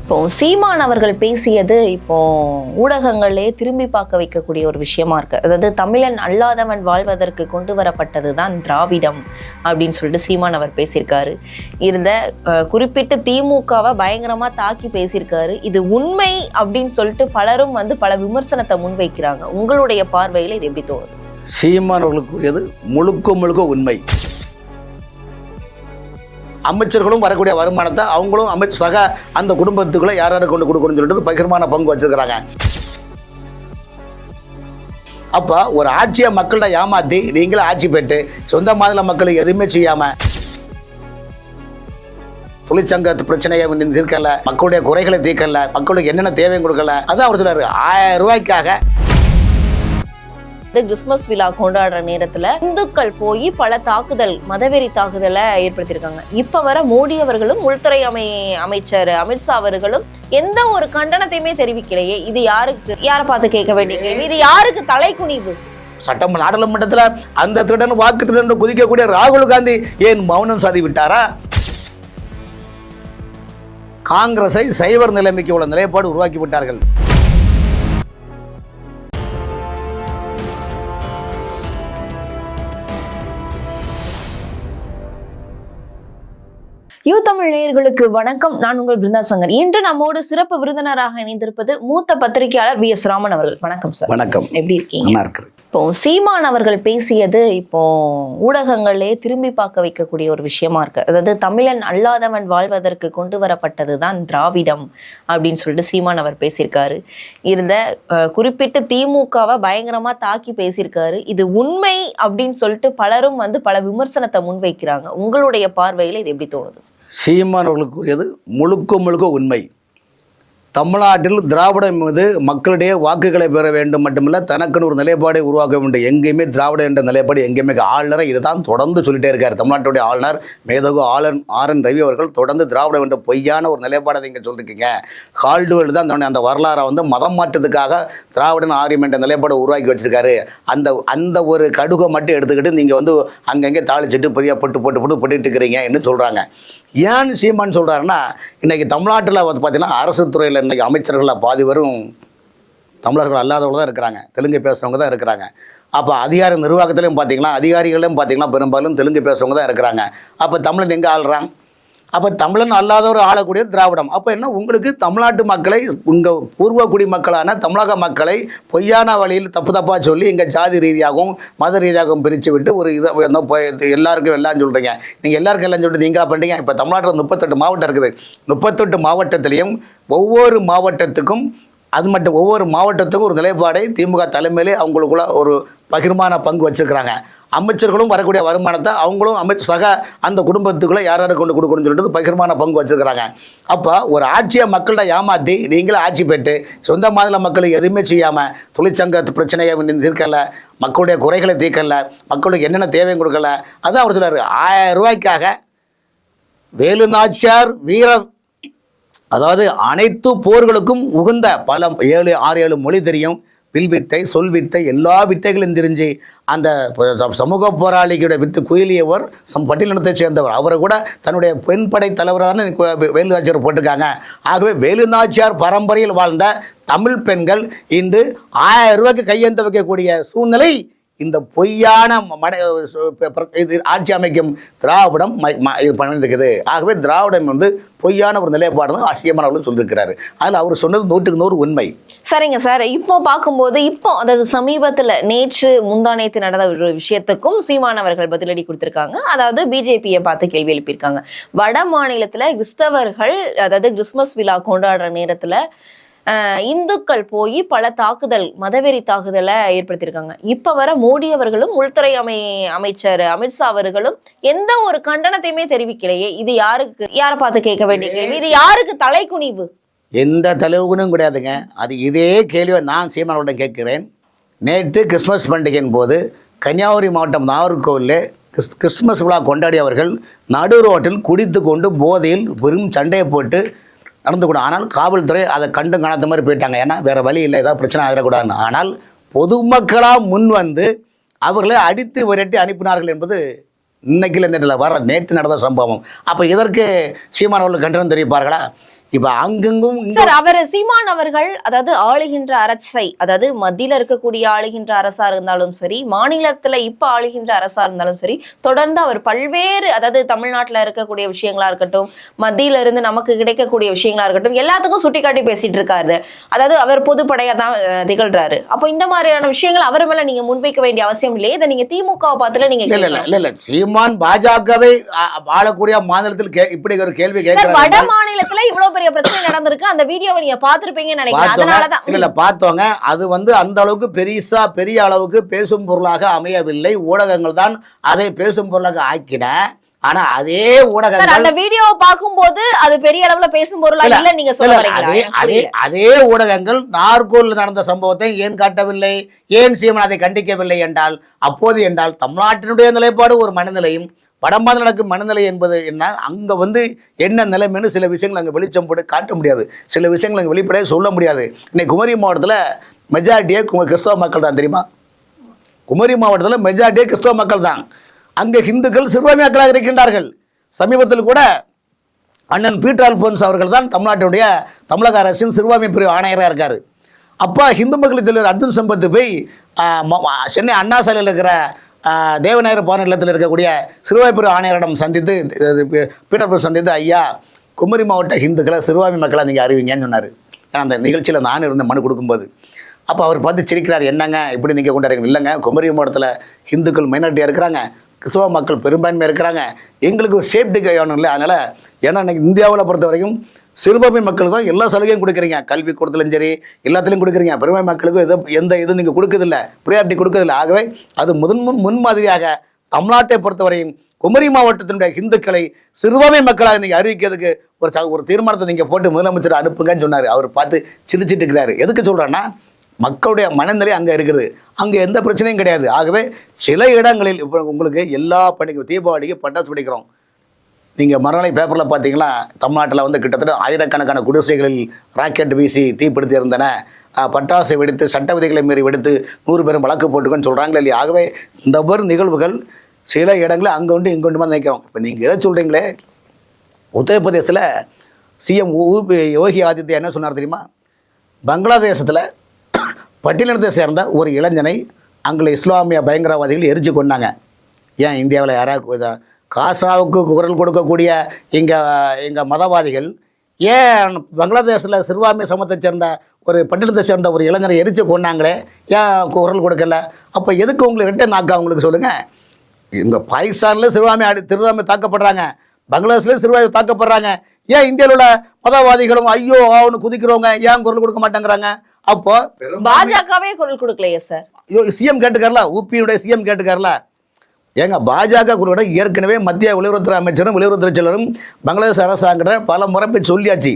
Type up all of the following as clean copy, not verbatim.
இப்போ சீமான் அவர்கள் பேசியது இப்போ ஊடகங்களே திரும்பி பார்க்க வைக்கக்கூடிய ஒரு விஷயமா இருக்கு. அதாவது தமிழன் அல்லாதவன் வாழ்வதற்கு கொண்டு வரப்பட்டது தான் திராவிடம் அப்படின்னு சொல்லிட்டு சீமான் அவர் பேசியிருக்காரு. இருந்த குறிப்பிட்டு திமுகவை பயங்கரமா தாக்கி பேசியிருக்காரு. இது உண்மை அப்படின்னு சொல்லிட்டு பலரும் பல விமர்சனத்தை முன்வைக்கிறாங்க. உங்களுடைய பார்வையில் இது எப்படி தோணுது? சீமான் அவர்களுக்கு கூறியது முழுக்க முழுக்க உண்மை. அமைச்சர்களும் வரக்கூடிய வருமானத்தை அவங்களும் சக அந்த குடும்பத்துக்குள்ள யாராரு கொண்டு கொடுக்கணும்னு சொல்லிட்டு பகிர்மான பங்கு வச்சிருக்கிறாங்க. அப்போ ஒரு ஆட்சியை மக்கள்கிட்ட ஏமாற்றி நீங்களே ஆட்சி பெற்று சொந்த மாநில மக்களுக்கு எதுவுமே செய்யாமல் தொழிற்சங்க பிரச்சனையை தீர்க்கல, மக்களுடைய குறைகளை தீர்க்கல, மக்களுக்கு என்னென்ன தேவையும் கொடுக்கல. அதான் அவர் சொல்றாரு, 1000 ரூபாய்க்காக கிறிஸ்துமஸ் விழா கொண்டாடுற நேரத்துல இந்துக்கள் போய் பல தாக்குதல், மதவெறி தாக்குதலை ஏற்படுத்தியிருக்காங்க. இப்ப வர மோடி அவர்களும் உள்துறை அமைச்சர் அமித்ஷா அவர்களும் எந்த ஒரு கண்டனத்தையுமே தெரிவிக்கலையே. இது யாரை பார்த்து கேட்க வேண்டிய கேள்வி? இது யாருக்கு தலைக்குனிவு? சட்டம் நாடாளுமன்றத்தில் அந்த திருடன் வாக்கு திருடன் குதிக்கக்கூடிய ராகுல் காந்தி ஏன் மௌனம் சாதி விட்டாரா? காங்கிரஸை சைவர் நிலைமைக்கு உள்ள நிலைப்பாடு உருவாக்கி விட்டார்கள். தமிழ் நேயர்களுக்கு வணக்கம். நான் உங்கள் பிருந்தா சங்கர். இன்று நம்மோடு சிறப்பு விருந்தினராக இணைந்திருப்பது மூத்த பத்திரிகையாளர் வி.எஸ். ராமன் அவர்கள். வணக்கம் சார். வணக்கம். எப்படி இருக்கீங்க? நல்லா இருக்கு. இப்போ சீமான் அவர்கள் பேசியது இப்போ ஊடகங்களே திரும்பி பார்க்க வைக்கக்கூடிய ஒரு விஷயமா இருக்கு. அதாவது தமிழன் அல்லாதவன் வாழ்வதற்கு கொண்டு வரப்பட்டது தான் திராவிடம் அப்படின்னு சொல்லிட்டு சீமான் அவர் பேசியிருக்காரு. இருந்த குறிப்பிட்டு திமுகவை பயங்கரமா தாக்கி பேசியிருக்காரு. இது உண்மை அப்படின்னு சொல்லிட்டு பலரும் பல விமர்சனத்தை முன்வைக்கிறாங்க. உங்களுடைய பார்வையில் இது எப்படி தோணுது? சீமான் அவர்களுக்கு கூறியது முழுக்க முழுக்க உண்மை. தமிழ்நாட்டில் திராவிடம் மீது மக்களிடையே வாக்குகளை பெற வேண்டும் மட்டுமில்லை, தனக்குன்னு ஒரு நிலைப்பாடை உருவாக்க வேண்டும். எங்கேயுமே திராவிடம் என்ற நிலைப்பாடு எங்கேயுமே ஆளுநரை இதை தான் தொடர்ந்து சொல்லிட்டே இருக்கார். தமிழ்நாட்டுடைய ஆளுநர் மேதகு ஆர்.என். ரவி அவர்கள் தொடர்ந்து திராவிடம் என்ற பொய்யான ஒரு நிலைப்பாடை நீங்கள் சொல்லியிருக்கீங்க. கால்டுவெல் தான் அந்த வரலாறை மதம் மாற்றத்துக்காக திராவிடன் ஆரியம் என்ற நிலைப்பாடை உருவாக்கி வச்சிருக்காரு. அந்த ஒரு கடுகை மட்டும் எடுத்துக்கிட்டு நீங்கள் அங்கங்கே தாளிச்சிட்டு பெரிய போட்டுட்டு இருக்கிறீங்க என்று சொல்கிறாங்க. ஏன் சீமான் சொல்கிறாருன்னா, இன்றைக்கி தமிழ்நாட்டில் பார்த்தீங்கன்னா அரசு துறையில் இன்றைக்கி அமைச்சர்களில் பாதி வரும் தமிழர்கள் அல்லாதவங்க தான் இருக்கிறாங்க, தெலுங்கு பேசுகிறவங்க தான் இருக்கிறாங்க. அப்போ அதிகார நிர்வாகத்திலையும் பார்த்தீங்கன்னா, அதிகாரிகளையும் பார்த்தீங்கன்னா பெரும்பாலும் தெலுங்கு பேசுகிறவங்க தான் இருக்கிறாங்க. அப்போ தமிழன் எங்கே ஆள்றாங்க? அப்போ தமிழன் அல்லாதவர் ஆளக்கூடிய திராவிடம். அப்போ என்ன, உங்களுக்கு தமிழ்நாட்டு மக்களை, உங்கள் பூர்வ குடிமக்களான தமிழக மக்களை பொய்யான வழியில் தப்பாக சொல்லி இங்கே ஜாதி ரீதியாகவும் மத ரீதியாகவும் பிரித்து விட்டு ஒரு எல்லாருக்கும் எல்லாம் சொல்கிறீங்க. நீங்கள் எல்லாருக்கும் எல்லாம் சொல்லிட்டு நீங்களா பண்ணுறீங்க. இப்போ தமிழ்நாட்டில் 38 மாவட்டம் இருக்குது. 38 மாவட்டத்திலையும் ஒவ்வொரு மாவட்டத்துக்கும் ஒவ்வொரு மாவட்டத்துக்கும் ஒரு நிலைப்பாடை திமுக தலைமையிலே அவங்களுக்குள்ள ஒரு பகிர்மான பங்கு வச்சுருக்கிறாங்க. அமைச்சர்களும் வரக்கூடிய வருமானத்தை அவங்களும் சக அந்த குடும்பத்துக்குள்ளே யாராரு கொண்டு கொடுக்கணும்னு சொல்லிட்டு பகிர்மான பங்கு வச்சுருக்கிறாங்க. அப்போ ஒரு ஆட்சியை மக்கள்கிட்ட ஏமாற்றி நீங்களே ஆட்சி பெற்று சொந்த மாநில மக்களுக்கு எதுவுமே செய்யாமல் தொழிற்சங்க பிரச்சனையை தீர்க்கல, மக்களுடைய குறைகளை தீர்க்கல, மக்களுக்கு என்னென்ன தேவையும் கொடுக்கல. அதான் அவர் சொல்றாரு, 1000 ரூபாய்க்காக வேலு நாச்சியார் அதாவது அனைத்து போர்களுக்கும் உகந்த பல 7 மொழி தெரியும், வில்வித்தை, சொல்வித்தை, எல்லா வித்தைகளும் தெரிஞ்சு அந்த சமூக போராளிகளுடைய வித்து குயிலியவர் பட்டியலினத்தை சேர்ந்தவர். அவரை கூட தன்னுடைய பெண் படை தலைவரான வேலு நாச்சியார் போட்டிருக்காங்க. ஆகவே வேலு நாச்சியார் பரம்பரையில் வாழ்ந்த தமிழ் பெண்கள் இன்று 1000 ரூபாய்க்கு கையெழுத்து வைக்கக்கூடிய சூழ்நிலை இந்த பொய்யான ஆட்சி அமைக்கும் திராவிடம் இது பண்ணிருக்குது. ஆகவே திராவிடம் பொய்யான ஒரு நிலைப்பாடு தான் ஆட்சியமானவர்களும் சொல்லியிருக்கிறாரு. அதில் அவர் சொன்னது 100க்கு 100 உண்மை. சரிங்க சார். இப்போ பார்க்கும்போது அதாவது சமீபத்தில் நேற்று முந்தானேத்து நடந்த ஒரு விஷயத்துக்கும் சீமானவர்கள் பதிலடி கொடுத்திருக்காங்க. அதாவது பிஜேபியை பார்த்து கேள்வி எழுப்பியிருக்காங்க. வட மாநிலத்தில் கிறிஸ்தவர்கள் அதாவது கிறிஸ்துமஸ் விழா கொண்டாடுற நேரத்தில் இந்துக்கள் போய் பல தாக்குதல், மதவெறி தாக்குதலை ஏற்படுத்தியிருக்காங்க. இப்ப வர மோடி அவர்களும் உள்துறை அமைச்சர் அமித்ஷா அவர்களும் எந்த ஒரு கண்டனத்தையுமே தெரிவிக்கலையே. இது யாரை பார்த்து கேட்க வேண்டிய கேள்வி? இது யாருக்கு தலைக்குனிவு? எந்த தலைகுனிவும் கிடையாதுங்க. அது இதே கேள்வியை நான் சீமானோட கேட்கிறேன். நேற்று கிறிஸ்துமஸ் பண்டிகையின் போது கன்னியாகுமரி மாவட்டம் நாகர்கோவிலில் கிறிஸ்துமஸ் விழா கொண்டாடியவர்கள் நடு ரோட்டில் குடித்து கொண்டு போதையில் வெறும் சண்டையை போட்டு நடந்துக்கூடாது. ஆனால் காவல்துறை அதை கண்டு காணாத மாதிரி போயிட்டாங்க. ஏன்னா வேறு வழி இல்லை, ஏதாவது பிரச்சனை ஆகிடக்கூடாதுன்னு. ஆனால் பொதுமக்களாக முன் அவர்களை அடித்து விரட்டி அனுப்பினார்கள் என்பது இன்னைக்கு நேற்று நடந்த சம்பவம். அப்போ இதற்கு சீமான் அவர்கள் கண்டனம் தெரிவிப்பார்களா? இப்ப அங்கெங்கும் சார் அவர் சீமான் அவர்கள் அதாவது ஆளுகின்ற அரசை, அதாவது மத்தியில இருக்கக்கூடிய ஆளுகின்ற அரசா இருந்தாலும் சரி, மாநிலத்துல இப்ப ஆளுகின்ற அரசா இருந்தாலும் சரி, தொடர்ந்து அவர் பல்வேறு, அதாவது தமிழ்நாட்டுல இருக்கக்கூடிய விஷயங்களா இருக்கட்டும், மத்தியில இருந்து நமக்கு கிடைக்கக்கூடிய விஷயங்களா இருக்கட்டும், எல்லாத்துக்கும் சுட்டிக்காட்டி பேசிட்டு இருக்காரு. அதாவது அவர் பொதுப்படையா தான் திகழ்றாரு. அப்போ இந்த மாதிரியான விஷயங்கள் அவர் மேல நீங்க முன்வைக்க வேண்டிய அவசியம் இல்லையே. இதை நீங்க திமுக பார்த்துல நீங்க இல்ல சீமான் பாஜகவை ஆளக்கூடிய மாநிலத்தில் இப்படி ஒரு கேள்வி கேட்கிறார். வட மாநிலத்துல இவ்வளவு பெரிய பிரச்சனை நடந்திருக்கு. அந்த வீடியோவை நீங்க பாத்திருப்பீங்கன்னு நினைக்கிறேன். அதனாலதான் இல்ல பார்த்தோங்க. அது அந்த அளவுக்கு பெரிய அளவுக்கு பேசும் பொருளாக அமையவில்லை. ஊடகங்கள் தான் அதை பேசும் பொருளாக ஆக்கின. ஆனா அதே ஊடகங்கள் அந்த வீடியோவை பார்க்கும்போது அது பெரிய அளவுல பேசும் பொருளா இல்ல நீங்க சொல்ல வரீங்களா? அதே ஊடகங்கள் நார்கோல் நடந்த சம்பவத்தை ஏன் காட்டவில்லை, ஏன் சீமான் அதை கண்டிக்கவில்லை என்றால் தமிழ்நாட்டினுடைய நிலைப்பாடு ஒரு மனநிலையும் வடமாநில நடக்கும் மனநிலை என்பது என்ன, அங்கே என்ன நிலைமைன்னு சில விஷயங்கள் அங்கே வெளிச்சம் போட்டு காட்ட முடியாது, சில விஷயங்கள் அங்கே வெளிப்படையாக சொல்ல முடியாது. இன்னைக்கு குமரி மாவட்டத்தில் மெஜாரிட்டியே கிறிஸ்தவ மக்கள் தான், தெரியுமா? குமரி மாவட்டத்தில் மெஜாரிட்டியே கிறிஸ்தவ மக்கள் தான். அங்கே இந்துக்கள் சிறுபான்மை மக்களாக இருக்கின்றார்கள். சமீபத்தில் கூட அண்ணன் பீட்டர் அல்போன்ஸ் அவர்கள் தான் தமிழ்நாட்டுடைய தமிழக அரசின் சிறுபான்மை பிரிவு ஆணையராக இருக்கார். அப்போ இந்து மக்கள் தலைவர் அர்ஜுன் சம்பத் போய் சென்னை அண்ணா சாலையில் இருக்கிற தேவநாயகர் பவன் இல்லத்தில் இருக்கக்கூடிய சிறுபான்மை பிரிவு ஆணையரிடம் சந்தித்து பீட்டர் சந்தித்து, ஐயா குமரி மாவட்ட இந்துக்களை சிறுபான்மை மக்களை நீங்கள் அறிவிங்கன்னு சொன்னார். ஏன்னா அந்த நிகழ்ச்சியில் நானும் இருந்த மனு கொடுக்கும்போது அப்போ அவர் பார்த்து சிரிக்கிறார். என்னங்க இப்படி நீங்கள் கொண்டாடுங்க? இல்லைங்க, குமரி மாவட்டத்தில் இந்துக்கள் மைனாரிட்டியாக இருக்கிறாங்க, கிறிஸ்தவ மக்கள் பெரும்பான்மையாக இருக்கிறாங்க, எங்களுக்கு ஒரு சேஃப்டி வேணும் இல்லை. அதனால் ஏன்னா இன்றைக்கி இந்தியாவில் பொறுத்த வரைக்கும் சிறுபான்மை மக்களுக்கு தான் எல்லா சலுகையும் கொடுக்குறீங்க, கல்வி கொடுத்தலும் சரி எல்லாத்துலேயும் கொடுக்குறீங்க. பெரும்பான்மை மக்களுக்கு எந்த இதுவும் நீங்கள் கொடுக்குறதில்ல, ப்ரியாரிட்டி கொடுக்குறதில்ல. ஆகவே அது முன்மாதிரியாக தமிழ்நாட்டை பொறுத்தவரையும் குமரி மாவட்டத்தினுடைய இந்துக்களை சிறுபான்மை மக்களாக நீங்கள் அறிவிக்கிறதுக்கு ஒரு தீர்மானத்தை நீங்கள் போட்டு முதலமைச்சர் அனுப்புங்கன்னு சொன்னார். அவர் பார்த்து சிரிச்சிட்டு இருக்கிறாரு. எதுக்கு சொல்கிறேன்னா, மக்களுடைய மனநிலை அங்கே இருக்குது, அங்கே எந்த பிரச்சனையும் கிடையாது. ஆகவே சில இடங்களில் இப்போ உங்களுக்கு எல்லா பண்டிகை, தீபாவளிக்கு பட்டாசு வெடிக்கிறோம். நீங்கள் மறுநாளை பேப்பரில் பார்த்தீங்கன்னா தமிழ்நாட்டில் கிட்டத்தட்ட ஆயிரக்கணக்கான குடிசைகளில் ராக்கெட் வீசி தீப்பிடித்து இருந்தன, பட்டாசை வெடித்து சட்ட விதிகளை மீறி வெடித்து 100 பேரும் வழக்கு போட்டுக்கன்னு சொல்கிறாங்களே இல்லையா. ஆகவே இந்த மாதிரி நிகழ்வுகள் சில இடங்களில் அங்கே உண்டு இங்கே உண்டுமா நினைக்கிறோம். இப்போ நீங்கள் எதை சொல்கிறீங்களே, உத்தரப்பிரதேசில் சிஎம் யோகி ஆதித்யா என்ன சொன்னார் தெரியுமா? பங்களாதேசத்தில் பட்டியலினத்தை சேர்ந்த ஒரு இளைஞனை அங்கே இஸ்லாமிய பயங்கரவாதிகள் எரிச்சு கொண்டாங்க. ஏன் இந்தியாவில் யாராவது காசாவுக்கு குரல் கொடுக்கக்கூடிய எங்கள் மதவாதிகள் ஏன் பங்களாதேஷில் சிறுபான்மை சமூகத்தை சேர்ந்த ஒரு பட்டியலத்தை சேர்ந்த ஒரு இளைஞரை எரிச்சு கொண்டாங்களே, ஏன் குரல் கொடுக்கல? அப்போ எதுக்கு உங்களுக்கு ரெட்டை நாக்கா உங்களுக்கு சொல்லுங்கள்? இங்கே பாகிஸ்தானில் சிறுபான்மை தாக்கப்படுறாங்க, பங்களாதேஷ்லேயும் சிறுபான்மை தாக்கப்படுறாங்க. ஏன் இந்தியாவில் உள்ள மதவாதிகளும் ஐயோ அவனு குதிக்கிறவங்க ஏன் குரல் கொடுக்க மாட்டேங்கிறாங்க? அப்போ பாஜகவே குரல் கொடுக்கலையே சார். சிஎம் கேட்டுக்காரல, ஊபியுடைய சிஎம் கேட்டுக்காரல. ஏங்க பாஜக குழுவோட ஏற்கனவே மத்திய வெளியுறவுத்துறை அமைச்சரும் வெளியுறவுத்துறை செயலரும் பங்களாதேஷ் அரசாங்கிட்ட பல முறை போய் சொல்லியாச்சு,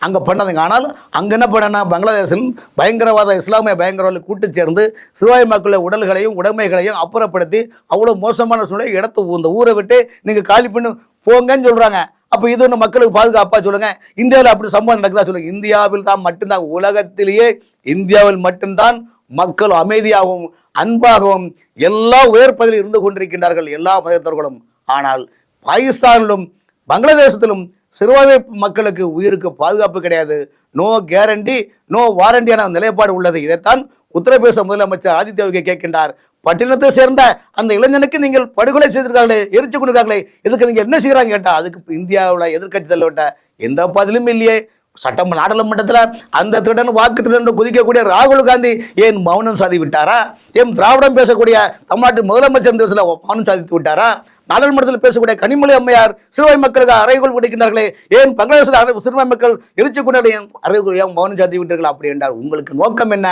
அங்கே பண்ணதுங்க. ஆனால் அங்கே என்ன பண்ணனா, பங்களாதேஷில் பயங்கரவாத இஸ்லாமிய பயங்கரவாதிகளை கூட்டு சேர்ந்து சிறுபான்மை மக்களுடைய உடல்களையும் உடைமைகளையும் அப்புறப்படுத்தி அவ்வளோ மோசமான சூழ்நிலை இந்த ஊரை விட்டு நீங்கள் காலி பண்ணி போங்கன்னு சொல்கிறாங்க. அப்போ இது ஒன்று மக்களுக்கு பாதுகாப்பாக சொல்லுங்கள். இந்தியாவில் அப்படி சம்பவம் நடக்குதா சொல்லுங்கள்? இந்தியாவில் தான் மட்டும்தான், உலகத்திலேயே இந்தியாவில் மட்டும்தான் மக்கள் அமைதியாகவும் அன்பாகவும் எல்லா உயர்ப்பதில் இருந்து கொண்டிருக்கின்றார்கள் எல்லா மதத்தவர்களும். ஆனால் பாகிஸ்தானிலும் பங்களாதேசத்திலும் சிறுபான்மை மக்களுக்கு உயிருக்கு பாதுகாப்பு கிடையாது. நோ கேரண்டி நோ வாரண்டியான நிலைப்பாடு உள்ளது. இதைத்தான் உத்தரப்பிரதேச முதலமைச்சர் ஆதித்ய யோகி கேட்கின்றார். பட்டினத்தை சேர்ந்த அந்த இளைஞனுக்கு நீங்கள் படுகொலை செய்திருக்காங்களே, எரிச்சு கொடுக்காங்களே, இதுக்கு நீங்கள் என்ன செய்கிறாங்க கேட்டால் அதுக்கு இந்தியாவில் எதிர்கட்சி தலைவர்கிட்ட எந்த பதிலும் இல்லையே. நாடாளுமன்றத்தில் அந்த திருடன் வாக்கு திருடன் குதிக்கக்கூடிய ராகுல் காந்தி ஏன் மௌனம் சாதி விட்டாரா? ஏன் திராவிடம் பேசக்கூடிய தமிழ்நாட்டு முதலமைச்சர் மௌனம் சாதித்து விட்டாரா? நாடாளுமன்றத்தில் பேசக்கூடிய கனிமொழி அம்மையார் சிறுபான்மை மக்களுக்கு அறைகோல் விடுக்கின்றார்களே, ஏன் பங்களாதேஷில் சிறுபான்மை மக்கள் எரிச்சு கொண்டாட அறைகோல் ஏன் மௌனம் சாதி விட்டார்கள்? அப்படி என்றால் உங்களுக்கு நோக்கம் என்ன?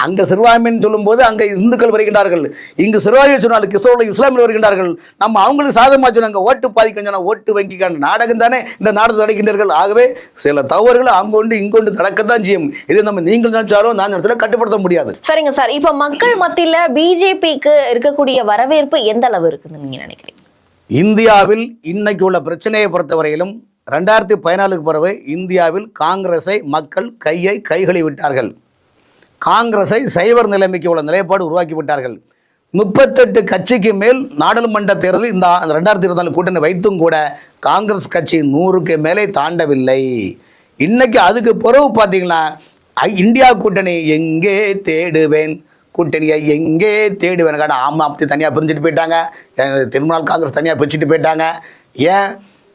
அங்கே சிறுபான்மைன்னு சொல்லும்போது அங்கே இந்துக்கள் வருகின்றார்கள், இங்கு சிறுபான்மை சொன்னால் கிறிஸ்தவர்கள் இஸ்லாமியர் வருகின்றார்கள். நம்ம அவங்களுக்கு சாதகமாக சொன்னாங்க, ஓட்டு பாதிக்க ஓட்டு வங்கிக்கான நாடகம் தானே இந்த நாடு தடைக்கின்றார்கள். ஆகவே சில தவறுகள் அங்கொண்டு இங்கொண்டு நடக்கத்தான் செய்யும். இது நம்ம நீங்கள் நினைச்சாலும் நான் இடத்துல கட்டுப்படுத்த முடியாது. சரிங்க சார், இப்ப மக்கள் மத்தியில பிஜேபிக்கு இருக்கக்கூடிய வரவேற்பு எந்த அளவு இருக்குன்னு நீங்க நினைக்கிறீங்க? இந்தியாவில் இன்னைக்கு உள்ள பிரச்சனையை பொறுத்தவரையிலும் 2014 பிறகு இந்தியாவில் காங்கிரஸை மக்கள் கைகளை விட்டார்கள். காங்கிரஸை சைவர் நிலைமைக்கு உள்ள நிலைப்பாடு உருவாக்கி விட்டார்கள். 38 கட்சிக்கு மேல் நாடாளுமன்ற தேர்தலில் இந்த 2024 கூட்டணி வைத்தும் கூட காங்கிரஸ் கட்சி 100க்கு மேலே தாண்டவில்லை. இன்னைக்கு அதுக்கு பிறகு பார்த்தீங்கன்னா இந்தியா கூட்டணி எங்கே தேடுவேன், கூட்டணியை எங்கே தேடுவேன். காரணம் ஆமாம் அப்படி தனியாக பிரிஞ்சுட்டு போயிட்டாங்க, திரிணாமுல் காங்கிரஸ் தனியாக பிரிச்சுட்டு போயிட்டாங்க. ஏன்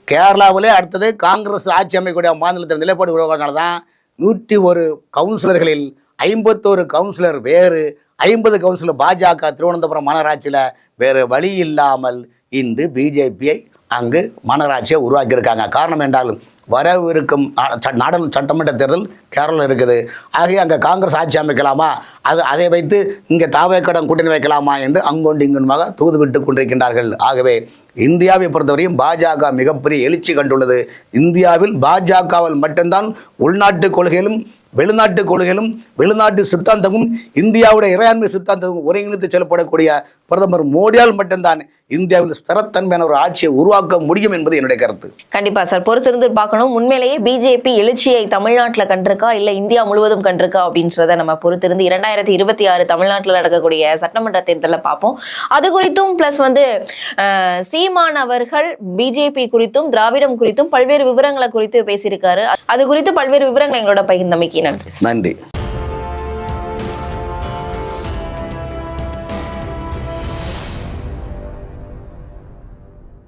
கேரளாவிலே அடுத்தது காங்கிரஸ் ஆட்சி அமைக்கக்கூடிய மாநிலத்தில் நிலைப்பாடு உருவாக்குறதுனால தான் 101 கவுன்சிலர்களில் 51 கவுன்சிலர் வேறு, 50 கவுன்சிலர் பாஜக திருவனந்தபுரம் மாநகராட்சியில் வேறு வழி இல்லாமல் இன்று பிஜேபியை அங்கு மாநகராட்சியை உருவாக்கியிருக்காங்க. காரணம் என்றால் வரவிருக்கும் சட்டமன்ற தேர்தல் கேரளா இருக்குது. ஆகிய அங்கே காங்கிரஸ் ஆட்சி அமைக்கலாமா, அதை வைத்து இங்கே தாவேக்கடம் கூட்டணி வைக்கலாமா என்று அங்கொண்டு இங்குமாக தூதுவிட்டு கொண்டிருக்கின்றார்கள். ஆகவே இந்தியாவை பொறுத்தவரையும் பாஜக மிகப்பெரிய எழுச்சி கண்டுள்ளது. இந்தியாவில் பாஜகவில் மட்டும்தான் உள்நாட்டு கொள்கையிலும் வெளிநாட்டு கொள்கையிலும் வெளிநாட்டு சித்தாந்தமும் இந்தியாவுடைய இறையாண்மை சித்தாந்தமும் ஒருங்கிணைத்து செல்லப்படக்கூடிய பிரதமர் மோடியால் மட்டும்தான் இந்தியாவில் ஸ்திரத்தன்மையான ஒரு ஆட்சியை உருவாக்க முடியும் என்பது என்னுடைய கருத்து. கண்டிப்பா சார், பொறுத்திருந்து பார்க்கணும். உண்மையிலேயே பிஜேபி எழுச்சியை தமிழ்நாட்டில் கண்டிருக்கா இல்ல இந்தியா முழுவதும் கண்டிருக்கா அப்படின்றத நம்ம பொறுத்திருந்து 2026 தமிழ்நாட்டில் நடக்கக்கூடிய சட்டமன்ற தேர்தலில் பார்ப்போம். அது குறித்தும் பிளஸ் சீமான் அவர்கள் பிஜேபி குறித்தும் திராவிடம் குறித்தும் பல்வேறு விவரங்களை குறித்து பேசியிருக்காரு. அது குறித்து பல்வேறு விவரங்களை எங்களோட பகிர்ந்தமைக்கு நன்றி.